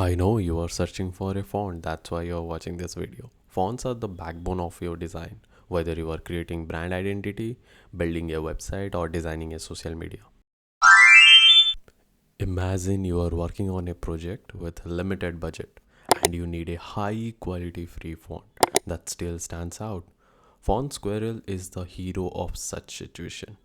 I know you are searching for a font, that's why you are watching this video. Fonts are the backbone of your design, whether you are creating brand identity, building a website, or designing a social media. Imagine you are working on a project with limited budget and you need a high quality free font that still stands out. Font Squirrel is the hero of such situation.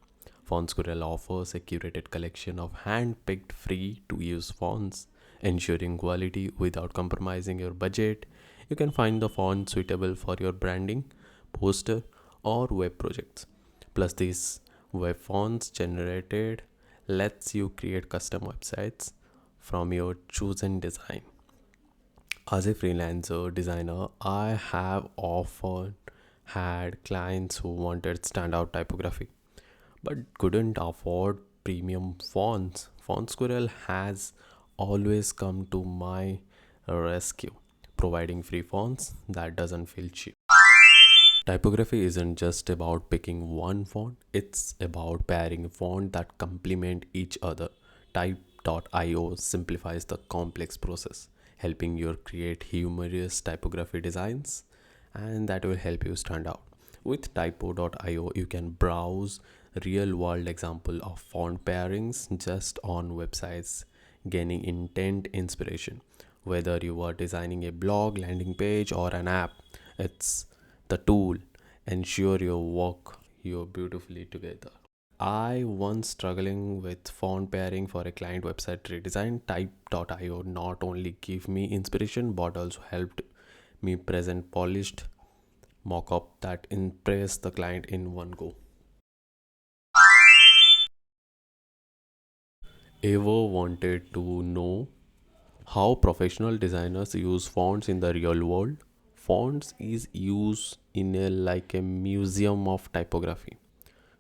Font Squirrel offers a curated collection of hand-picked free to use fonts, ensuring quality without compromising your budget. You can find the font suitable for your branding, poster, or web projects. Plus, these web fonts generated lets you create custom websites from your chosen design. As a freelancer designer, I have often had clients who wanted standout typography but couldn't afford premium fonts. Font Squirrel has always come to my rescue, providing free fonts that doesn't feel cheap. Typography isn't just about picking one font, it's about pairing fonts that complement each other. Type.io simplifies the complex process, helping you create humorous typography designs, and that will help you stand out. With typo.io, you can browse real world example of font pairings just on websites, gaining intent inspiration. Whether you are designing a blog, landing page, or an app, it's the tool ensure your work you beautifully together. I once struggling with font pairing for a client website redesign. Type.io not only gave me inspiration but also helped me present polished mockup that impressed the client in one go. Ever wanted to know how professional designers use fonts in the real world? Fonts is used in a like a museum of typography,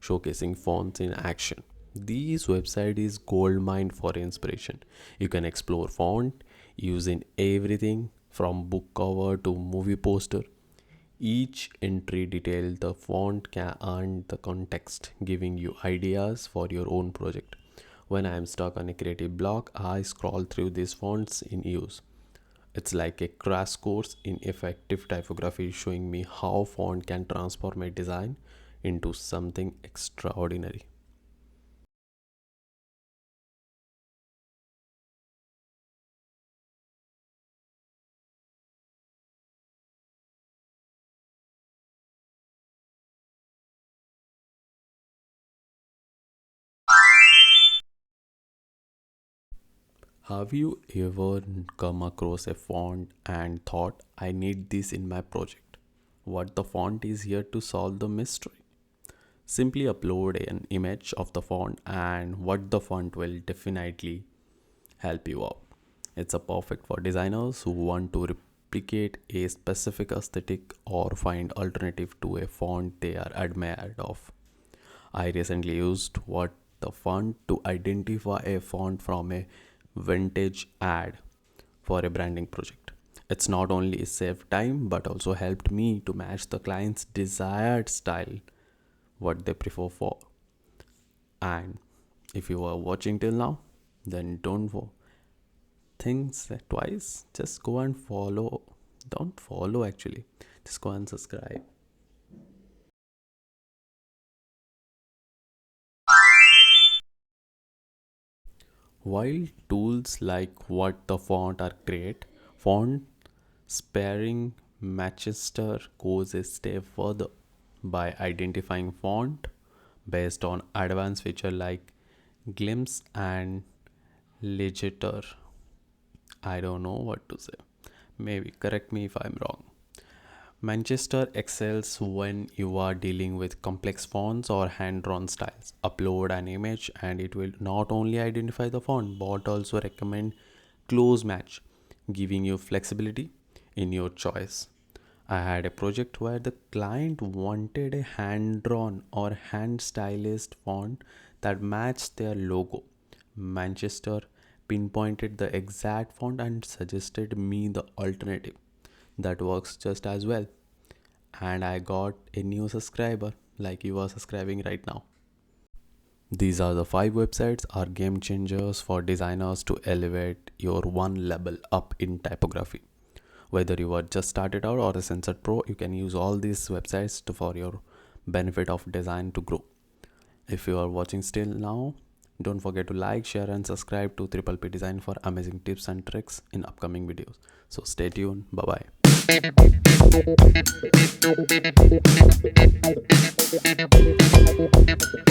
showcasing fonts in action. This website is goldmine for inspiration. You can explore font using everything from book cover to movie poster. Each entry details the font and the context, giving you ideas for your own project. When I am stuck on a creative block, I scroll through these fonts in use. It's like a crash course in effective typography, showing me how font can transform a design into something extraordinary. Have you ever come across a font and thought, I need this in my project? What the font is here to solve the mystery. Simply upload an image of the font, and what the font will definitely help you out. It's a perfect for designers who want to replicate a specific aesthetic or find alternative to a font they are admired of. I recently used what the font to identify a font from a vintage ad for a branding project. It's not only saved time but also helped me to match the client's desired style, what they prefer for. And if you are watching till now, then don't think twice. Just go and follow. Don't follow actually. Just go and subscribe. While tools like what the font are great, font sparing Manchester goes a step further by identifying font based on advanced feature like glimpse and legitor. I don't know what to say. Maybe correct me if I'm wrong. Manchester excels when you are dealing with complex fonts or hand drawn styles. Upload an image and it will not only identify the font but also recommend close match, giving you flexibility in your choice. I had a project where the client wanted a hand drawn or hand stylized font that matched their logo. Manchester pinpointed the exact font and suggested me the alternative that works just as well. And I got a new subscriber like you are subscribing right now. These are the 5 websites are game changers for designers to elevate your one level up in typography. Whether you are just started out or a censored pro, you can use all these websites for your benefit of design to grow. If you are watching still now, don't forget to like, share and subscribe to Triple P Design for amazing tips and tricks in upcoming videos. So stay tuned. Bye bye.